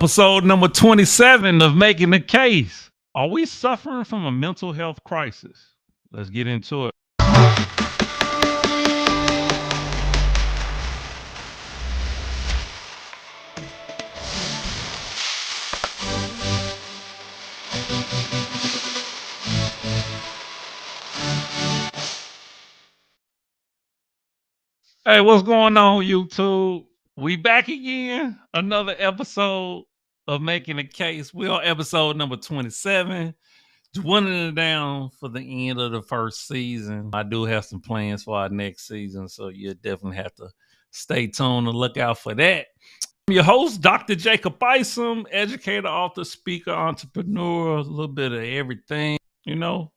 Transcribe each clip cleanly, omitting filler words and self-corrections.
Episode number 27 of Making the Case. Are we suffering from a mental health crisis? Let's get into it. Hey, what's going on, YouTube? We back again. Another episode of Making the Case. We're on episode number 27. Dwindling it down for the end of the first season. I do have some plans for our next season, so you definitely have to stay tuned and look out for that. I'm your host, Dr. Jacob Isom, educator, author, speaker, entrepreneur, a little bit of everything. You know,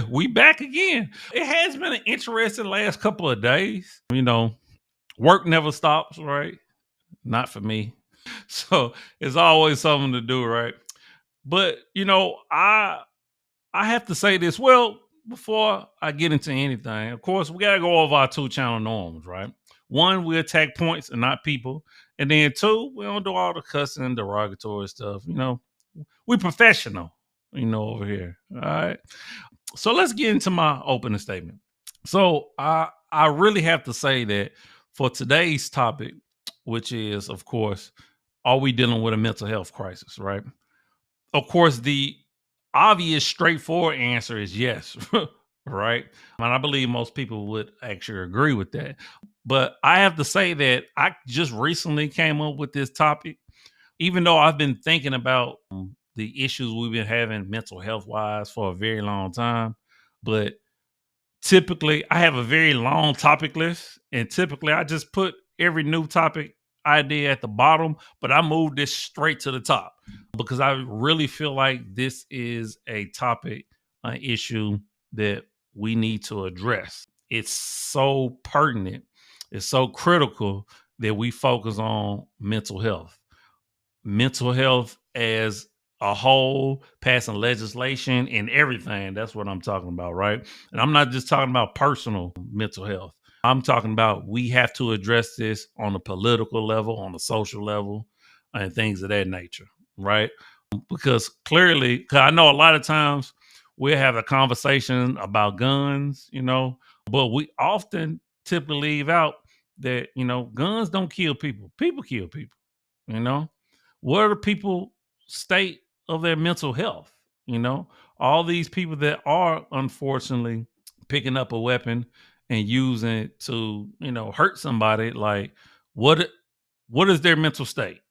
we back again. It has been an interesting last couple of days. Work never stops, right? Not for me. So it's always something to do, right? But I have to say this. Well, before I get into anything, of course, we got to go over our two-channel norms, right? One, we attack points and not people. And then two, we don't do all the cussing, derogatory stuff. We professional, over here. All right. So let's get into my opening statement. So I really have to say that for today's topic, which is, of course, are we dealing with a mental health crisis, right? Of course, the obvious, straightforward answer is yes, right? And I believe most people would actually agree with that. But I have to say that I just recently came up with this topic, even though I've been thinking about the issues we've been having mental health wise for a very long time. But typically, I have a very long topic list, and typically, I just put every new topic idea at the bottom, but I moved this straight to the top because I really feel like this is a topic, an issue that we need to address. It's so pertinent, it's so critical that we focus on mental health as a whole, passing legislation and everything. That's what I'm talking about, right? And I'm not just talking about personal mental health. I'm talking about we have to address this on a political level, on a social level, and things of that nature, right? Because clearly, cause I know a lot of times we'll have a conversation about guns, but we often typically leave out that, guns don't kill people. People kill people, you know? What are the people state of their mental health? All these people that are unfortunately picking up a weapon and using it to, hurt somebody, like what what is their mental state?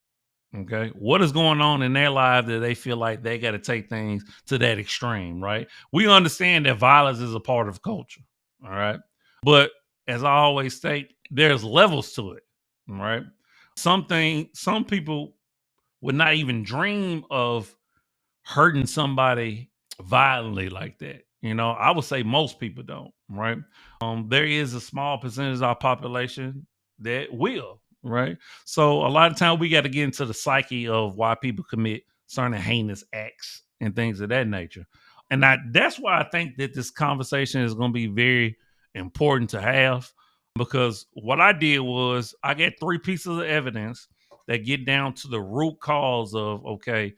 Okay. What is going on in their life that they feel like they got to take things to that extreme, right? We understand that violence is a part of culture. All right. But as I always state, there's levels to it. Right. Some people would not even dream of hurting somebody violently like that. I would say most people don't, right? There is a small percentage of our population that will, right? So a lot of time we got to get into the psyche of why people commit certain heinous acts and things of that nature. And that's why I think that this conversation is going to be very important to have, because what I did was I got three pieces of evidence that get down to the root cause of, okay,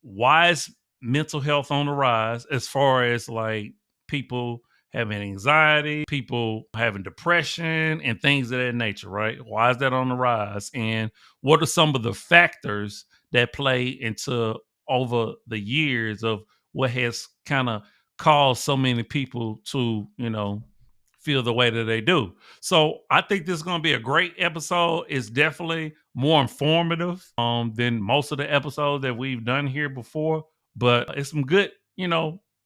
why is mental health on the rise, as far as like people having anxiety, people having depression, and things of that nature, right? Why is that on the rise? And what are some of the factors that play into over the years of what has kind of caused so many people to, feel the way that they do? So I think this is going to be a great episode. It's definitely more informative than most of the episodes that we've done here before, but it's some good,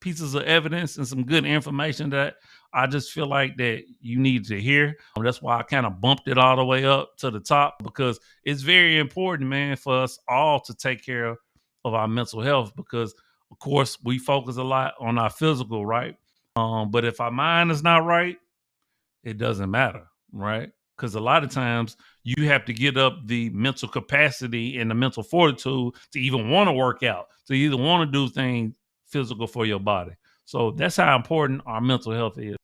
pieces of evidence and some good information that I just feel like that you need to hear. That's why I kind of bumped it all the way up to the top, because it's very important, man, for us all to take care of our mental health, because of course we focus a lot on our physical, right? But if our mind is not right, it doesn't matter, right? Because a lot of times you have to get up the mental capacity and the mental fortitude to even want to work out, to either want to do things physical for your body. So that's how important our mental health is.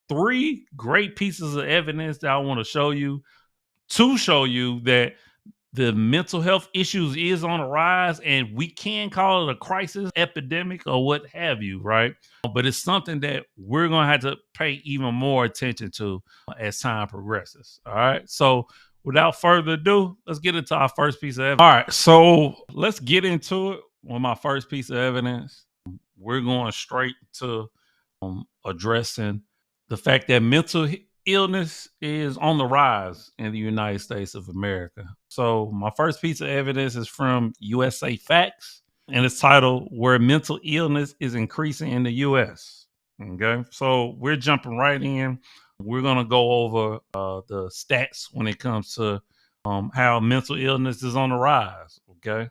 Three great pieces of evidence that I want to show you that the mental health issues is on the rise, and we can call it a crisis, epidemic, or what have you, right? But it's something that we're going to have to pay even more attention to as time progresses. All right. So without further ado, let's get into our first piece of evidence. All right. So let's get into it with my first piece of evidence. We're going straight to addressing the fact that mental illness is on the rise in the United States of America. So, my first piece of evidence is from USA Facts, and it's titled Where Mental Illness is Increasing in the US. Okay, so we're jumping right in. We're going to go over the stats when it comes to how mental illness is on the rise. Okay,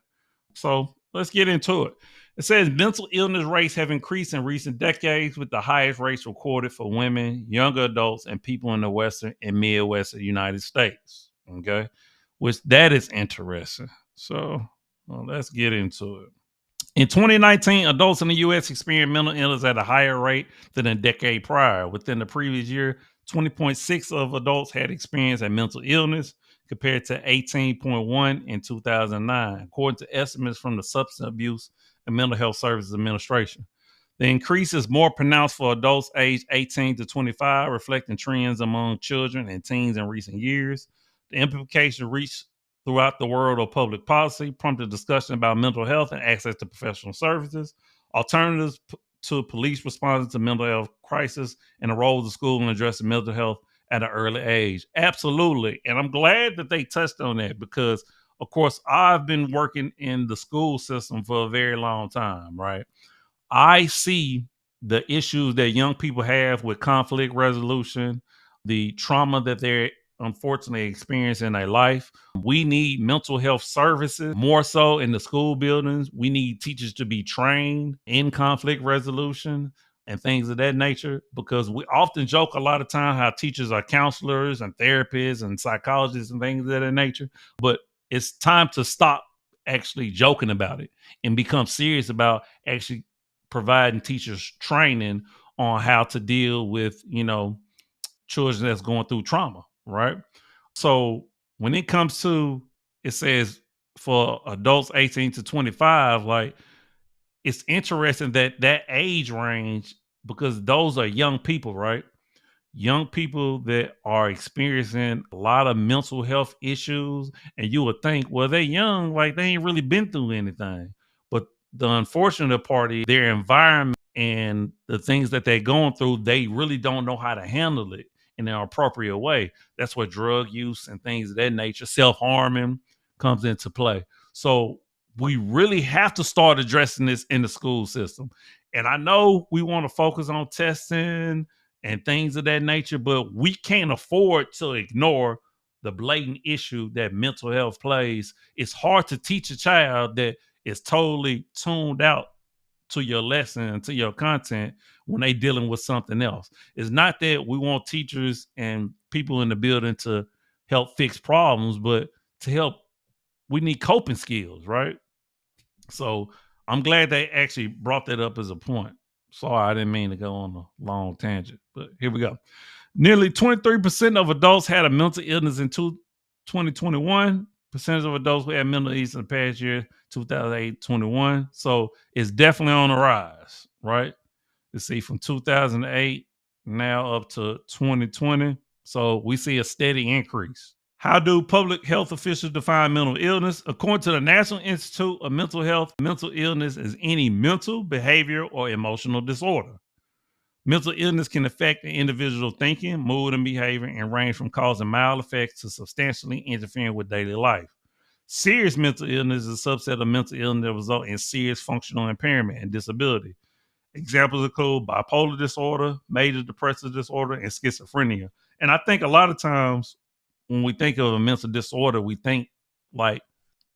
so let's get into it. It says mental illness rates have increased in recent decades, with the highest rates recorded for women, younger adults, and people in the Western and Midwestern United States. Okay, which that is interesting. So let's get into it. In 2019, adults in the U.S. experienced mental illness at a higher rate than a decade prior. Within the previous year, 20.6 of adults had experienced a mental illness, compared to 18.1 in 2009, according to estimates from the Substance Abuse and Mental Health Services Administration. The increase is more pronounced for adults aged 18 to 25, reflecting trends among children and teens in recent years. The implications reached throughout the world of public policy, prompted discussion about mental health and access to professional services, alternatives to police responses to mental health crisis, and the role of the school in addressing mental health at an early age. Absolutely. And I'm glad that they touched on that because, of course, I've been working in the school system for a very long time, right? I see the issues that young people have with conflict resolution, the trauma that they're unfortunately experiencing in their life. We need mental health services more so in the school buildings. We need teachers to be trained in conflict resolution and things of that nature, because we often joke a lot of time how teachers are counselors and therapists and psychologists and things of that nature. But it's time to stop actually joking about it and become serious about actually providing teachers training on how to deal with, children that's going through trauma, right? So when it comes to, it says for adults 18 to 25, like, it's interesting that age range, because those are young people, right? Young people that are experiencing a lot of mental health issues, and you would think, well, they're young, like they ain't really been through anything. But the unfortunate part is their environment and the things that they're going through, they really don't know how to handle it in an appropriate way. That's where drug use and things of that nature, self-harming, comes into play. So we really have to start addressing this in the school system. And I know we want to focus on testing and things of that nature, but we can't afford to ignore the blatant issue that mental health plays. It's hard to teach a child that is totally tuned out to your lesson, to your content, when they dealing with something else. It's not that we want teachers and people in the building to help fix problems, but to help, we need coping skills, right? So I'm glad they actually brought that up as a point. Sorry, I didn't mean to go on a long tangent, but here we go. Nearly 23% of adults had a mental illness in 2021. Percentage of adults who had mental illness in the past year, 2008-21. So it's definitely on the rise, right? You see, from 2008 now up to 2020. So we see a steady increase. How do public health officials define mental illness? According to the National Institute of Mental Health, mental illness is any mental, behavioral, or emotional disorder. Mental illness can affect an individual's thinking, mood, and behavior, and range from causing mild effects to substantially interfering with daily life. Serious mental illness is a subset of mental illness that result in serious functional impairment and disability. Examples include bipolar disorder, major depressive disorder, and schizophrenia. And I think a lot of times when we think of a mental disorder, we think like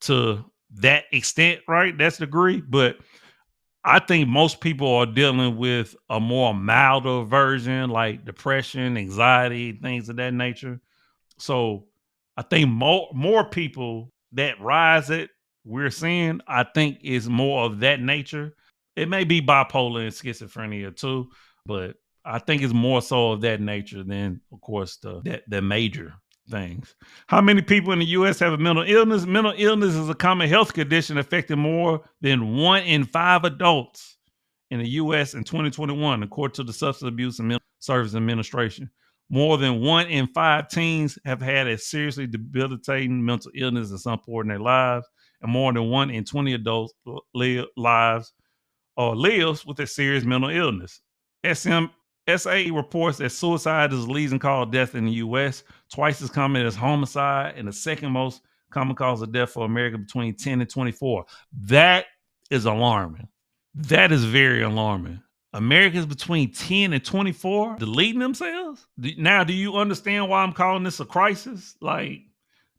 to that extent, right? That's the degree. But I think most people are dealing with a more milder version, like depression, anxiety, things of that nature. So I think more people that rise it we're seeing, I think, is more of that nature. It may be bipolar and schizophrenia too, but I think it's more so of that nature than, of course, the major. things. How many people in the U.S. have a mental illness? Mental illness is a common health condition affecting more than 1 in 5 adults in the U.S. in 2021, according to the Substance Abuse and Mental Services Administration. More than 1 in 5 teens have had a seriously debilitating mental illness at some point in their lives, and more than 1 in 20 adults lives or lives with a serious mental illness. SAE reports that suicide is the leading cause of death in the U.S., twice as common as homicide, and the second most common cause of death for Americans between 10 and 24. That is alarming. That is very alarming. Americans between 10 and 24 deleting themselves? Now, do you understand why I'm calling this a crisis? Like,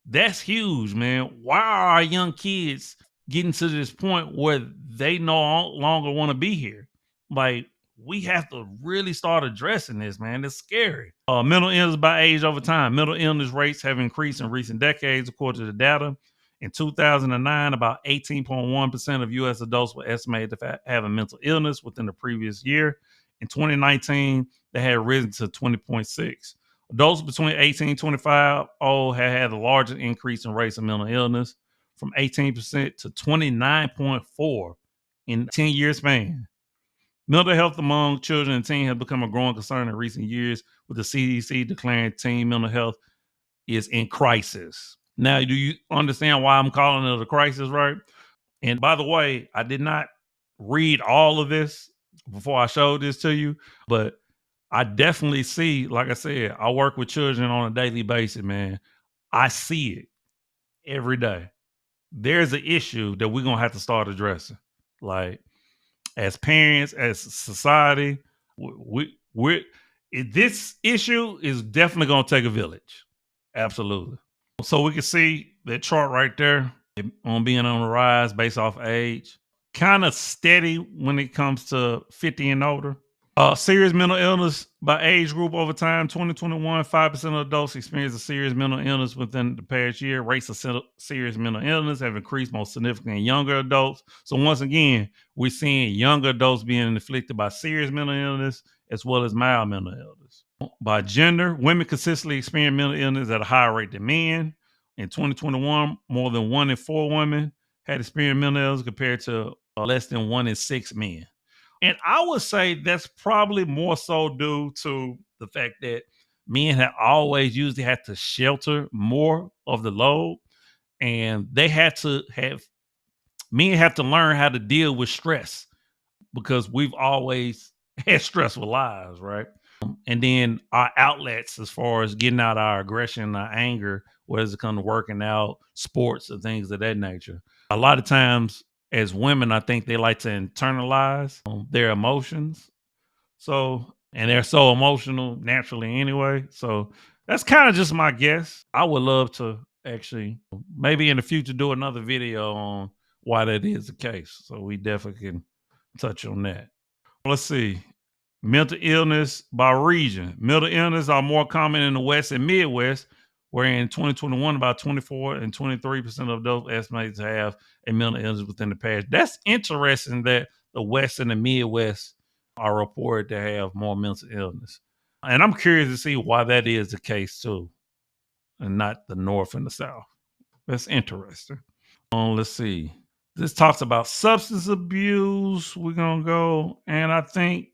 that's huge, man. Why are our young kids getting to this point where they no longer want to be here? Like, we have to really start addressing this, man. It's scary. Mental illness by age over time. Mental illness rates have increased in recent decades, according to the data. In 2009, about 18.1% of U.S. adults were estimated to have a mental illness within the previous year. In 2019, they had risen to 20.6. Adults between 18 and 25 old have had the largest increase in rates of mental illness, from 18% to 29.4 in a 10-year span. Mental health among children and teens has become a growing concern in recent years, with the CDC declaring teen mental health is in crisis. Now, do you understand why I'm calling it a crisis, right? And by the way, I did not read all of this before I showed this to you, but I definitely see, like I said, I work with children on a daily basis, man. I see it every day. There's an issue that we're going to have to start addressing. Like, as parents, as society, this issue is definitely going to take a village. Absolutely. So we can see that chart right there on being on the rise based off age. Kind of steady when it comes to 50 and older. Serious mental illness by age group over time. 2021, 5% of adults experienced a serious mental illness within the past year. Rates of serious mental illness have increased most significantly in younger adults. So once again, we're seeing younger adults being afflicted by serious mental illness as well as mild mental illness. By gender, women consistently experience mental illness at a higher rate than men. In 2021, more than 1 in 4 women had experienced mental illness compared to less than 1 in 6 men. And I would say that's probably more so due to the fact that men have always usually had to shelter more of the load, and men have to learn how to deal with stress because we've always had stressful lives, right? And then our outlets as far as getting out our aggression, our anger, whether it comes to working out, sports, and things of that nature. A lot of times as women, I think they like to internalize their emotions. So, and they're so emotional naturally anyway. So that's kind of just my guess. I would love to actually maybe in the future do another video on why that is the case. So we definitely can touch on that. Let's see. Mental illness by region. Mental illness are more common in the West and Midwest, where in 2021, about 24 and 23% of those estimated to have a mental illness within the past. That's interesting that the West and the Midwest are reported to have more mental illness. And I'm curious to see why that is the case too, and not the North and the South. That's interesting. Let's see. This talks about substance abuse. We're going to go. And I think,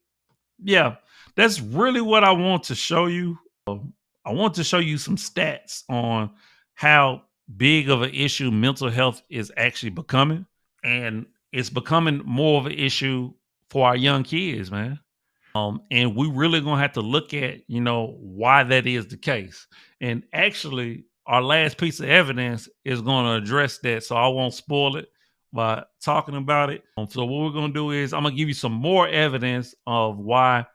yeah, that's really what I want to show you. I want to show you some stats on how big of an issue mental health is actually becoming. And it's becoming more of an issue for our young kids, man. And we really gonna have to look at, why that is the case. And actually, our last piece of evidence is going to address that. So I won't spoil it by talking about it. So what we're gonna do is I'm gonna give you some more evidence of why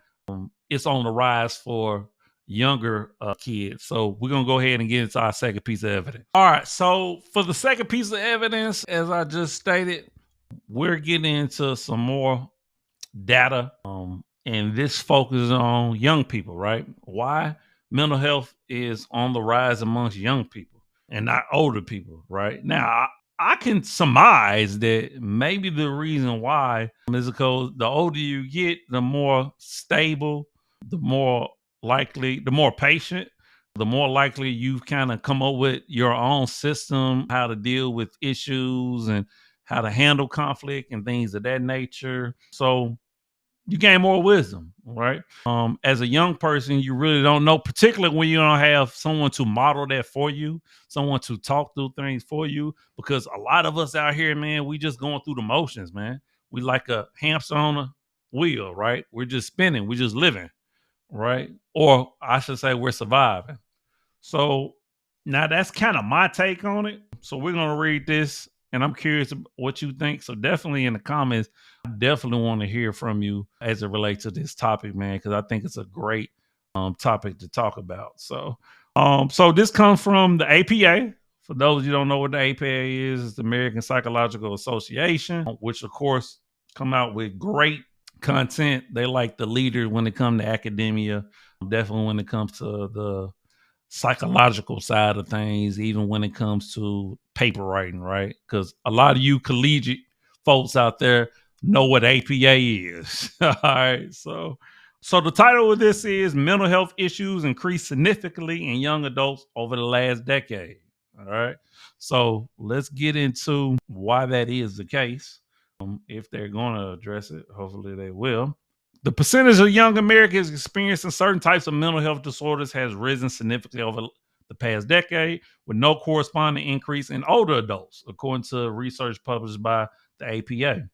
it's on the rise for younger kids. So we're gonna go ahead and get into our second piece of evidence. All right. So for the second piece of evidence, as I just stated, we're getting into some more data. And this focuses on young people, right? Why mental health is on the rise amongst young people and not older people, right? Now, I can surmise that maybe the reason why is because the older you get, the more stable, the more likely, the more patient, the more likely you've kind of come up with your own system, how to deal with issues and how to handle conflict and things of that nature. So you gain more wisdom, right? As a young person, you really don't know, particularly when you don't have someone to model that for you, someone to talk through things for you. Because a lot of us out here, man, we just going through the motions, man. We like a hamster on a wheel, right? We're just spinning, we're just living, right? Or I should say, we're surviving. So now that's kind of my take on it. So we're gonna read this, and I'm curious what you think. So definitely in the comments, I definitely want to hear from you as it relates to this topic, man, because I think it's a great topic to talk about. So this comes from the APA. For those of you who don't know what the APA is, it's the American Psychological Association, which of course come out with great content. They like the leader when it comes to academia, definitely when it comes to the psychological side of things, even when it comes to paper writing, right? Because a lot of you collegiate folks out there know what APA is. All right. So the title of this is Mental Health Issues Increased Significantly in Young Adults Over the Last Decade. All right. So let's get into why that is the case. If they're going to address it, hopefully they will. The percentage of young Americans experiencing certain types of mental health disorders has risen significantly over the past decade, with no corresponding increase in older adults, according to research published by the APA.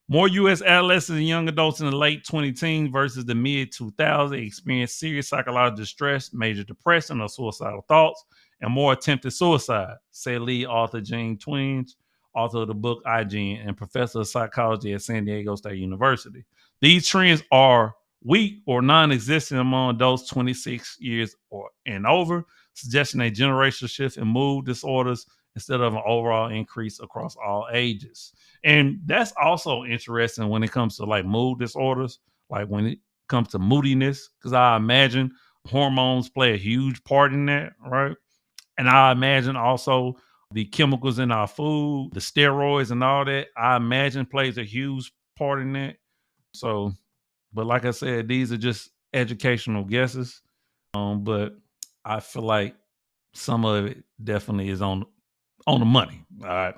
More U.S. adolescents and young adults in the late 2010s versus the mid 2000s experienced serious psychological distress, major depression, or suicidal thoughts, and more attempted suicide, said lead author Gene Twenge, author of the book iGene and professor of psychology at San Diego State University. These trends are weak or non-existent among adults 26 years or and over, suggesting a generational shift in mood disorders instead of an overall increase across all ages. And that's also interesting when it comes to like mood disorders, like when it comes to moodiness, because I imagine hormones play a huge part in that, right? And I imagine also the chemicals in our food, the steroids and all that, I imagine plays a huge part in that. So, but like I said, these are just educational guesses. But I feel like some of it definitely is on the money. All right.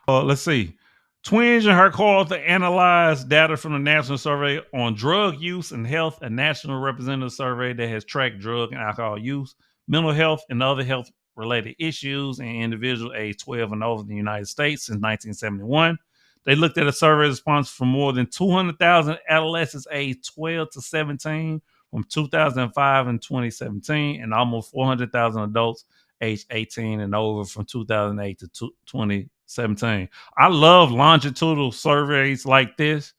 Let's see. Twenge and her co-author analyzed data from the National Survey on Drug Use and Health, a national representative survey that has tracked drug and alcohol use, mental health, and other health-related issues in individuals aged 12 and over in the United States since 1971. They looked at a survey response from more than 200,000 adolescents aged 12 to 17 from 2005 and 2017, and almost 400,000 adults aged 18 and over from 2008 to 2017. I love longitudinal surveys like this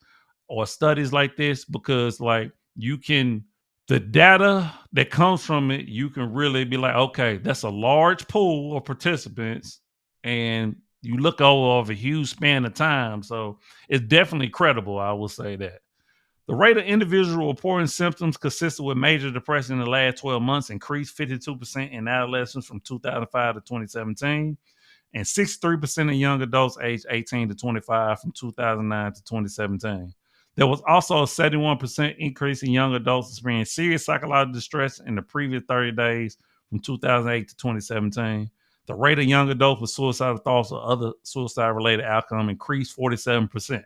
or studies like this because like the data that comes from it, you can really be like, okay, that's a large pool of participants and you look over a huge span of time. So it's definitely credible. I will say that. The rate of individual reporting symptoms consistent with major depression in the last 12 months increased 52% in adolescents from 2005 to 2017, and 63% of young adults aged 18 to 25 from 2009 to 2017. There was also a 71% increase in young adults experiencing serious psychological distress in the previous 30 days from 2008 to 2017. The rate of young adults with suicidal thoughts or other suicide-related outcome increased 47%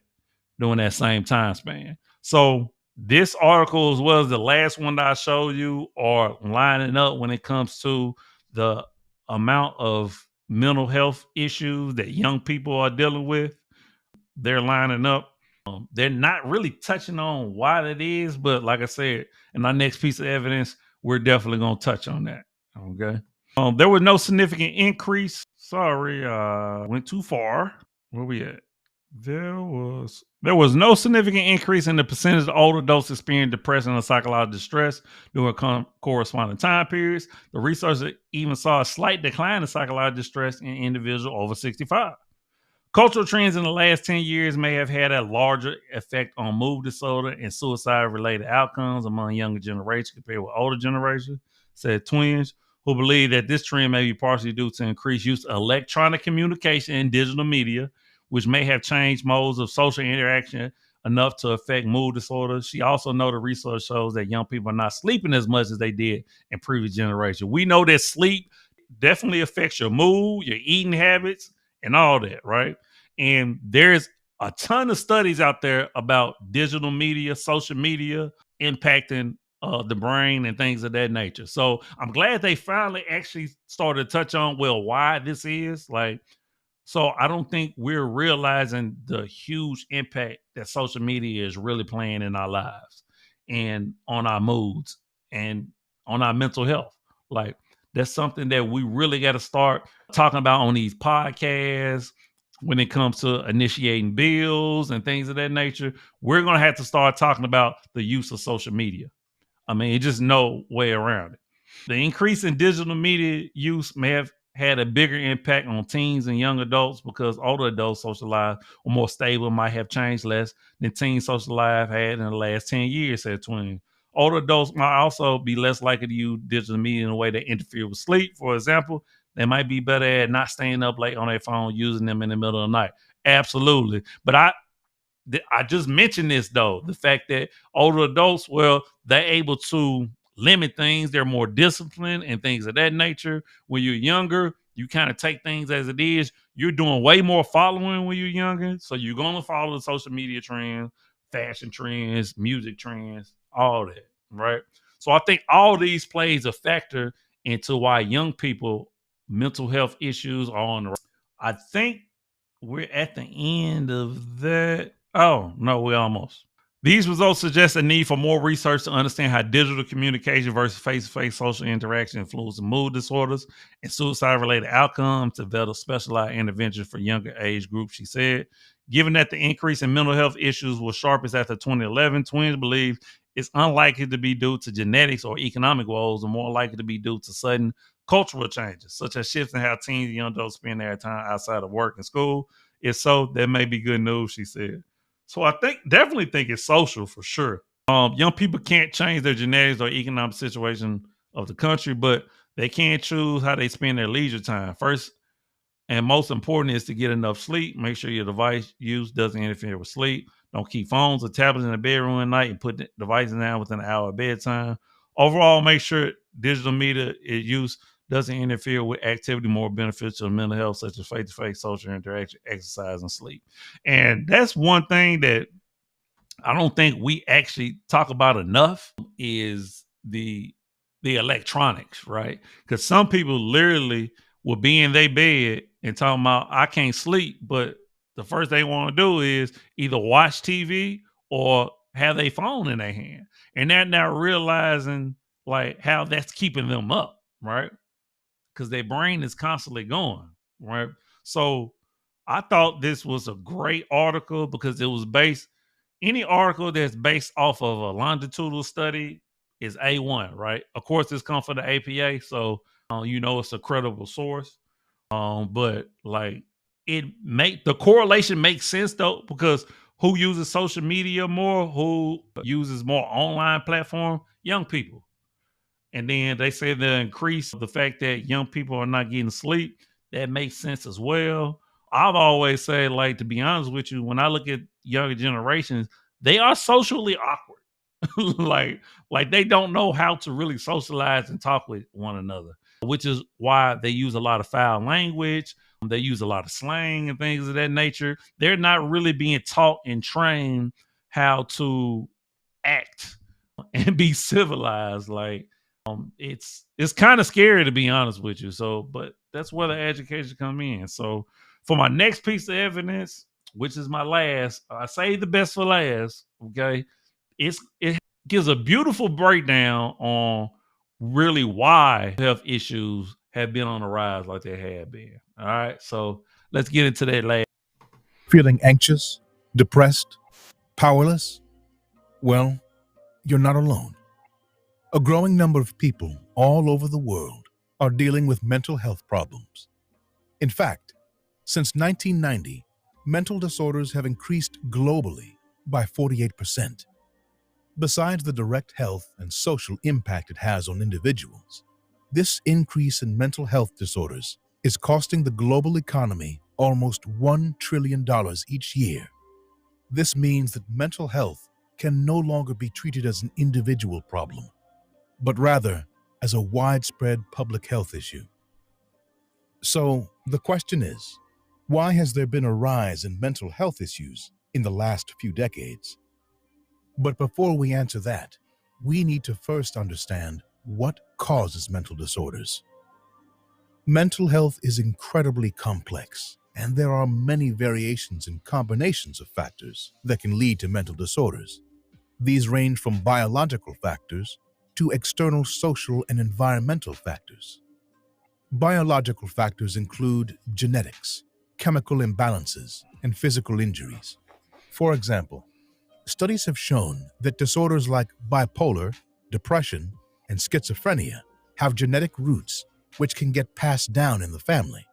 during that same time span. So this article, as well as the last one that I showed you, are lining up when it comes to the amount of mental health issues that young people are dealing with. They're lining up. They're not really touching on why that is, but like I said, in our next piece of evidence, we're definitely going to touch on that. Okay. There was no significant increase. Sorry, went too far. Where we at? There was no significant increase in the percentage of older adults experiencing depression or psychological distress during corresponding time periods. The research even saw a slight decline in psychological distress in individuals over 65. Cultural trends in the last 10 years may have had a larger effect on mood disorder and suicide-related outcomes among younger generations compared with older generations, said Twenge, who believe that this trend may be partially due to increased use of electronic communication and digital media, which may have changed modes of social interaction enough to affect mood disorders. She also know the research shows that young people are not sleeping as much as they did in previous generations. We know that sleep definitely affects your mood, your eating habits, and all that, right? And there's a ton of studies out there about digital media, social media impacting the brain and things of that nature. So I'm glad they finally actually started to touch on, well, why this is like. So I don't think we're realizing the huge impact that social media is really playing in our lives and on our moods and on our mental health. Like that's something that we really got to start talking about on these podcasts when it comes to initiating bills and things of that nature. We're going to have to start talking about the use of social media. I mean, just no way around it. The increase in digital media use may have had a bigger impact on teens and young adults because older adults' social lives were more stable, might have changed less than teen social life had in the last 10 years, said Twin. Older adults might also be less likely to use digital media in a way that interfere with sleep. For example, they might be better at not staying up late on their phone, using them in the middle of the night. Absolutely. But I just mentioned this though, the fact that older adults, well, they're able to limit things. They're more disciplined and things of that nature. When you're younger, you kind of take things as it is. You're doing way more following when you're younger. So you're going to follow the social media trends, fashion trends, music trends, all that, right? So I think all these plays a factor into why young people mental health issues are on the rise. I think we're at the end of that. Oh, no, we almost. These results suggest a need for more research to understand how digital communication versus face-to-face social interaction influences mood disorders and suicide-related outcomes to develop specialized interventions for younger age groups, she said. Given that the increase in mental health issues was sharpest after 2011, Twins believe it's unlikely to be due to genetics or economic woes and more likely to be due to sudden cultural changes, such as shifts in how teens and young adults spend their time outside of work and school. If so, that may be good news, she said. So I definitely think it's social for sure. Young people can't change their genetics or economic situation of the country, but they can choose how they spend their leisure time. First and most important is to get enough sleep. Make sure your device use doesn't interfere with sleep. Don't keep phones or tablets in the bedroom at night and put the devices down within an hour of bedtime. Overall, make sure digital media use doesn't interfere with activity more beneficial to mental health, such as face-to-face social interaction, exercise, and sleep. And that's one thing that I don't think we actually talk about enough is the electronics, right? Because some people literally will be in their bed and talking about I can't sleep, but the first they want to do is either watch TV or have their phone in their hand, and they're not realizing like how that's keeping them up, right? Because their brain is constantly going, right? So I thought this was a great article because it was based, any article that's based off of a longitudinal study is A1, right? Of course, this comes from the APA, so you know it's a credible source. But like the correlation makes sense though, because who uses social media more? Who uses more online platform? Young people. And then they say the increase the fact that young people are not getting sleep. That makes sense as well. I've always said, like, to be honest with you, when I look at younger generations, they are socially awkward. like they don't know how to really socialize and talk with one another, which is why they use a lot of foul language. They use a lot of slang and things of that nature. They're not really being taught and trained how to act and be civilized. Like it's kind of scary to be honest with you. So, but that's where the education come in. So, for my next piece of evidence, which is my last, I say the best for last. Okay, it gives a beautiful breakdown on really why health issues have been on the rise like they have been. All right, so let's get into that last. Feeling anxious, depressed, powerless? Well, you're not alone. A growing number of people all over the world are dealing with mental health problems. In fact, since 1990, mental disorders have increased globally by 48%. Besides the direct health and social impact it has on individuals, this increase in mental health disorders is costing the global economy almost $1 trillion each year. This means that mental health can no longer be treated as an individual problem, but rather as a widespread public health issue. So the question is, why has there been a rise in mental health issues in the last few decades? But before we answer that, we need to first understand what causes mental disorders. Mental health is incredibly complex, and there are many variations and combinations of factors that can lead to mental disorders. These range from biological factors to external social and environmental factors. Biological factors include genetics, chemical imbalances, and physical injuries. For example, studies have shown that disorders like bipolar, depression, and schizophrenia have genetic roots which can get passed down in the family.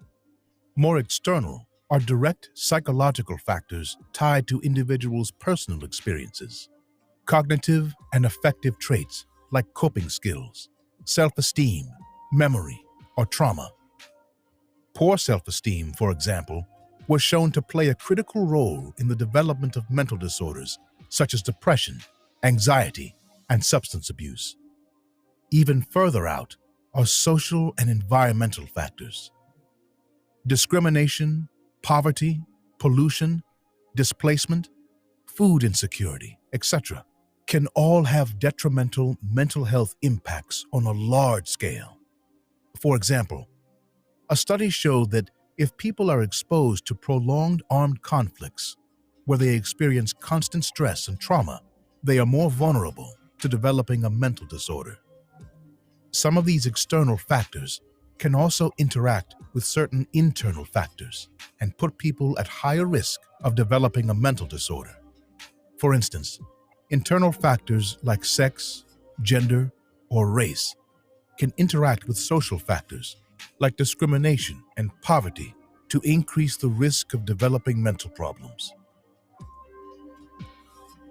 More external are direct psychological factors tied to individuals' personal experiences. Cognitive and affective traits like coping skills, self-esteem, memory, or trauma. Poor self-esteem, for example, was shown to play a critical role in the development of mental disorders such as depression, anxiety, and substance abuse. Even further out are social and environmental factors. Discrimination, poverty, pollution, displacement, food insecurity, etc., can all have detrimental mental health impacts on a large scale. For example, a study showed that if people are exposed to prolonged armed conflicts where they experience constant stress and trauma, they are more vulnerable to developing a mental disorder. Some of these external factors can also interact with certain internal factors and put people at higher risk of developing a mental disorder. For instance, internal factors like sex, gender, or race can interact with social factors like discrimination and poverty to increase the risk of developing mental problems.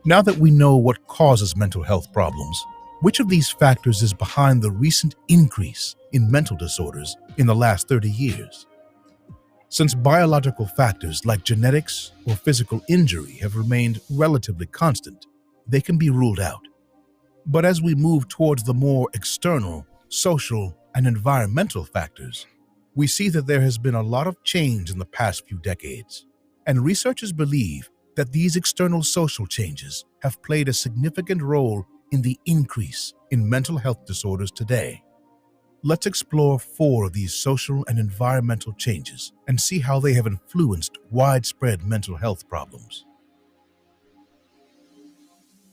Now that we know what causes mental health problems, which of these factors is behind the recent increase in mental disorders in the last 30 years? Since biological factors like genetics or physical injury have remained relatively constant, they can be ruled out. But as we move towards the more external, social, and environmental factors, we see that there has been a lot of change in the past few decades, and researchers believe that these external social changes have played a significant role in the increase in mental health disorders today. Let's explore 4 of these social and environmental changes and see how they have influenced widespread mental health problems.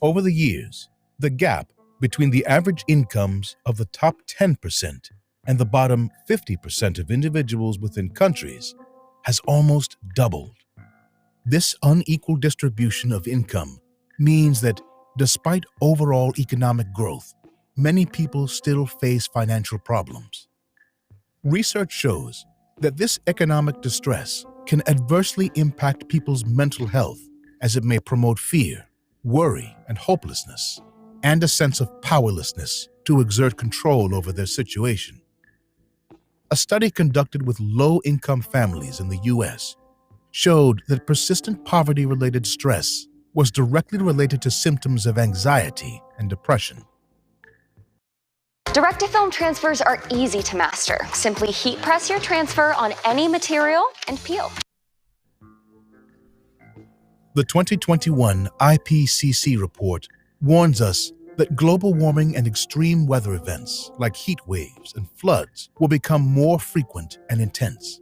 Over the years, the gap between the average incomes of the top 10% and the bottom 50% of individuals within countries has almost doubled. This unequal distribution of income means that despite overall economic growth, many people still face financial problems. Research shows that this economic distress can adversely impact people's mental health as it may promote fear, worry, and hopelessness, and a sense of powerlessness to exert control over their situation. A study conducted with low-income families in the U.S. showed that persistent poverty-related stress was directly related to symptoms of anxiety and depression. Direct-to-film transfers are easy to master. Simply heat press your transfer on any material and peel. The 2021 IPCC report warns us that global warming and extreme weather events like heat waves and floods will become more frequent and intense.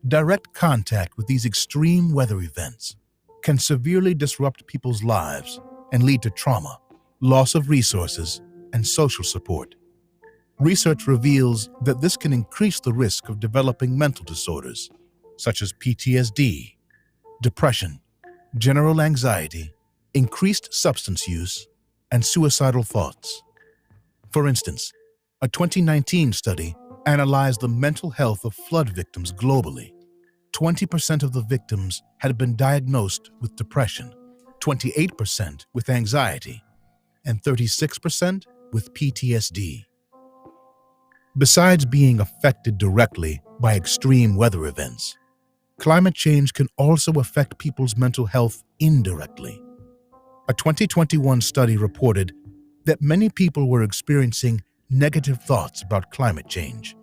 Direct contact with these extreme weather events can severely disrupt people's lives and lead to trauma, loss of resources, and social support. Research reveals that this can increase the risk of developing mental disorders such as PTSD, depression, general anxiety, increased substance use, and suicidal thoughts. For instance, a 2019 study analyzed the mental health of flood victims globally. 20% of the victims had been diagnosed with depression, 28% with anxiety, and 36% with PTSD. Besides being affected directly by extreme weather events, climate change can also affect people's mental health indirectly. A 2021 study reported that many people were experiencing negative thoughts about climate change.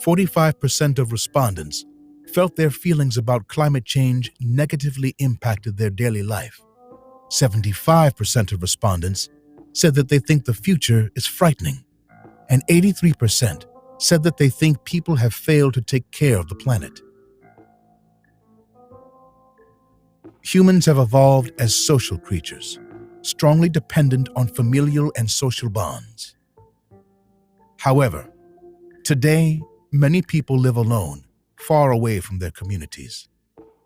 45% of respondents felt their feelings about climate change negatively impacted their daily life. 75% of respondents said that they think the future is frightening, and 83% said that they think people have failed to take care of the planet. Humans have evolved as social creatures, strongly dependent on familial and social bonds. However, today, many people live alone, far away from their communities.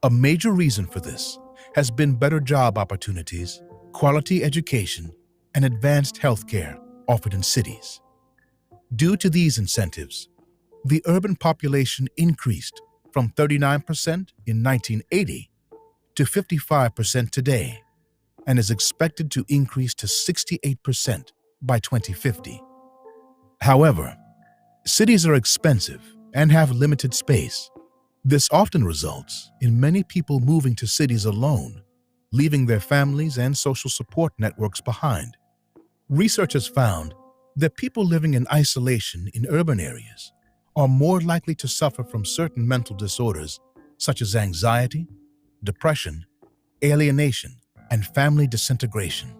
A major reason for this has been better job opportunities, quality education, and advanced healthcare offered in cities. Due to these incentives, the urban population increased from 39% in 1980 to 55% today, and is expected to increase to 68% by 2050. However, cities are expensive and have limited space. This often results in many people moving to cities alone, leaving their families and social support networks behind. Research has found that people living in isolation in urban areas are more likely to suffer from certain mental disorders such as anxiety, depression, alienation, and family disintegration.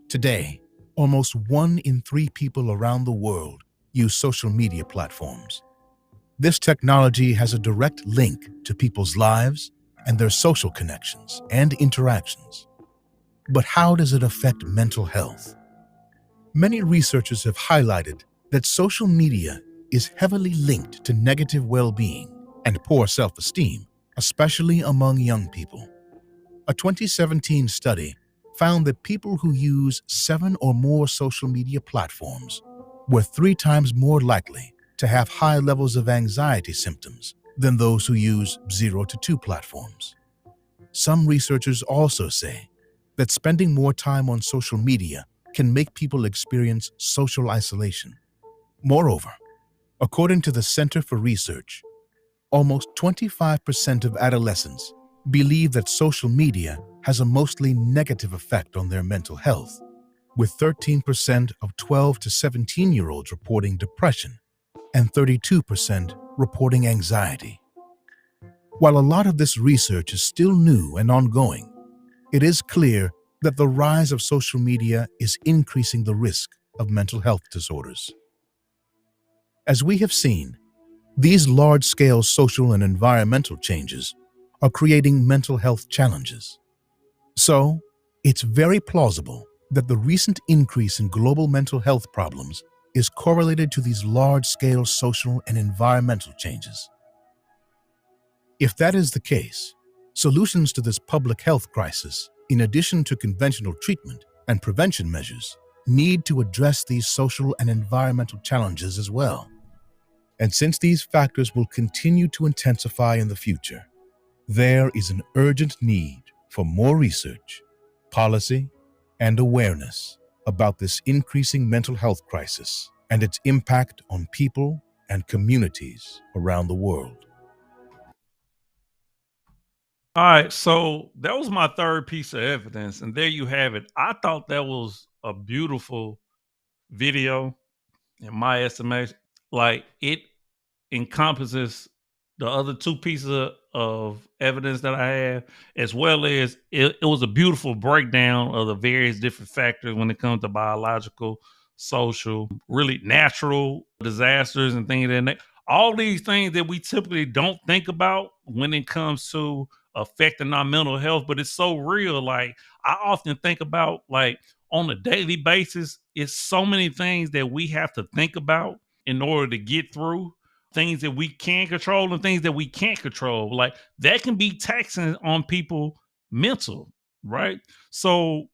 Today, almost 1 in 3 people around the world use social media platforms. This technology has a direct link to people's lives and their social connections and interactions. But how does it affect mental health? Many researchers have highlighted that social media is heavily linked to negative well-being and poor self-esteem, especially among young people. A 2017 study found that people who use 7 or more social media platforms were 3 times more likely to have high levels of anxiety symptoms than those who use 0 to 2 platforms. Some researchers also say that spending more time on social media can make people experience social isolation. Moreover, according to the Center for Research, almost 25% of adolescents believe that social media has a mostly negative effect on their mental health, with 13% of 12 to 17-year-olds reporting depression and 32% reporting anxiety. While a lot of this research is still new and ongoing, it is clear that the rise of social media is increasing the risk of mental health disorders. As we have seen, these large-scale social and environmental changes are creating mental health challenges. So, it's very plausible that the recent increase in global mental health problems is correlated to these large-scale social and environmental changes. If that is the case, solutions to this public health crisis, in addition to conventional treatment and prevention measures, need to address these social and environmental challenges as well. And since these factors will continue to intensify in the future, there is an urgent need for more research, policy, and awareness about this increasing mental health crisis and its impact on people and communities around the world. All right, so that was my third piece of evidence, and there you have it. I thought that was a beautiful video, in my estimation. Like, it encompasses the other 2 pieces of evidence that I have, as well as it was a beautiful breakdown of the various different factors when it comes to biological, social, really natural disasters and things like that. All these things that we typically don't think about when it comes to affecting our mental health, but it's so real. Like, I often think about, like, on a daily basis, it's so many things that we have to think about in order to get through, things that we can control and things that we can't control. Like, that can be taxing on people mental, right? So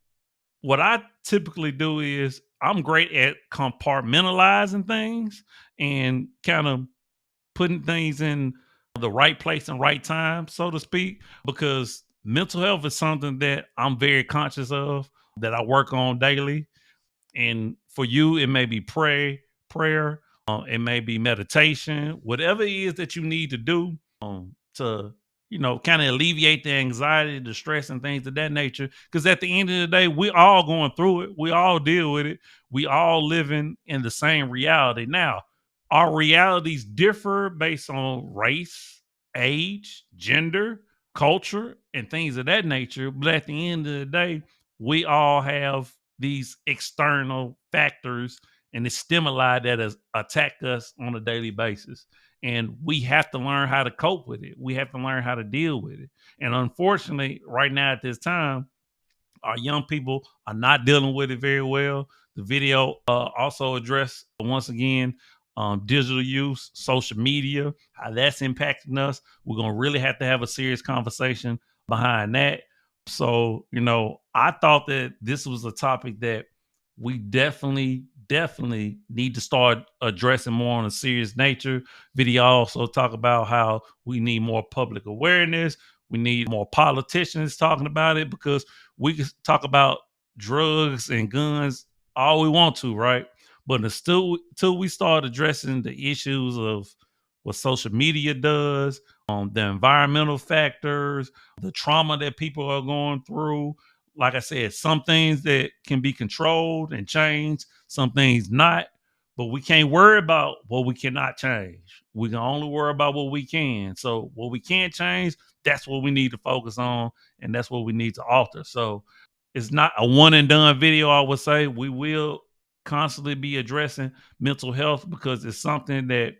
what I typically do is I'm great at compartmentalizing things and kind of putting things in the right place and right time, so to speak, because mental health is something that I'm very conscious of, that I work on daily. And for you, it may be prayer, It may be meditation, whatever it is that you need to do to, kind of alleviate the anxiety, the stress, and things of that nature. Because at the end of the day, we all going through it. We all deal with it. We all living in the same reality. Now, our realities differ based on race, age, gender, culture, and things of that nature. But at the end of the day, we all have these external factors and the stimuli that attack us on a daily basis. And we have to learn how to cope with it. We have to learn how to deal with it. And unfortunately, right now at this time, our young people are not dealing with it very well. The video also addressed, once again, digital use, social media, how that's impacting us. We're going to really have to have a serious conversation behind that. So, I thought that this was a topic that we definitely need to start addressing more on a serious nature. Video also talk about how we need more public awareness. We need more politicians talking about it, because we can talk about drugs and guns all we want to, right? But until we start addressing the issues of what social media does, the environmental factors, the trauma that people are going through, like I said, some things that can be controlled and changed, some things not. But we can't worry about what we cannot change. We can only worry about what we can. So what we can't change, that's what we need to focus on, and that's what we need to alter. So it's not a one and done video. I would say we will constantly be addressing mental health, because it's something that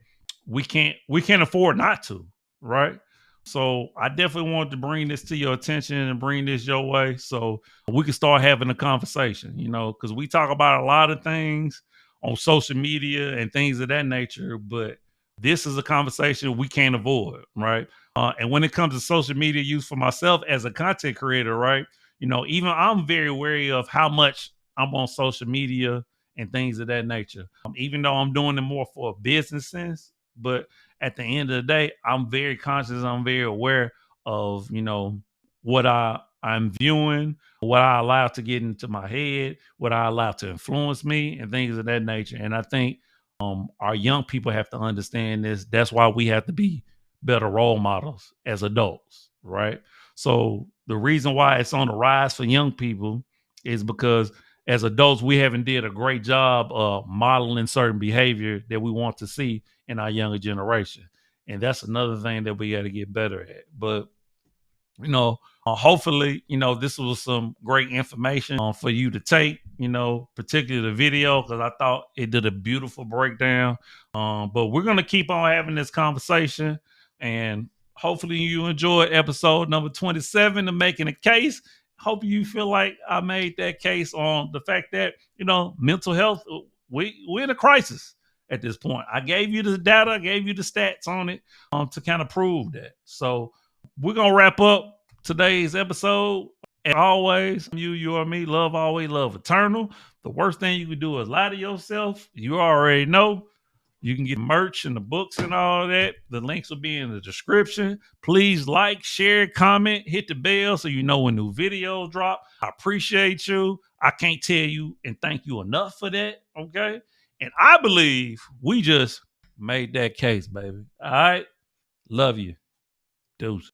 we can't afford not to, right? So I definitely wanted to bring this to your attention and bring this your way, so we can start having a conversation, because we talk about a lot of things on social media and things of that nature, but this is a conversation we can't avoid, right? And when it comes to social media use for myself as a content creator, right? Even I'm very wary of how much I'm on social media and things of that nature. Even though I'm doing it more for a business sense, but at the end of the day, I'm very conscious. I'm very aware of, what I'm viewing, what I allow to get into my head, what I allow to influence me, and things of that nature. And I think our young people have to understand this. That's why we have to be better role models as adults, right? So the reason why it's on the rise for young people is because as adults, we haven't did a great job of modeling certain behavior that we want to see in our younger generation. And that's another thing that we got to get better at. But, hopefully, this was some great information for you to take, particularly the video, because I thought it did a beautiful breakdown. But we're going to keep on having this conversation, and hopefully you enjoyed episode number 27 of Making a Case. Hope you feel like I made that case on the fact that, mental health, we're in a crisis at this point. I gave you the data, I gave you the stats on it to kind of prove that. So we're going to wrap up today's episode. As always, you or me, love always, love eternal. The worst thing you can do is lie to yourself. You already know. You can get merch and the books and all that. The links will be in the description. Please like, share, comment, hit the bell so you know when new videos drop. I appreciate you. I can't tell you and thank you enough for that. Okay. And I believe we just made that case, baby. All right. Love you. Deuce.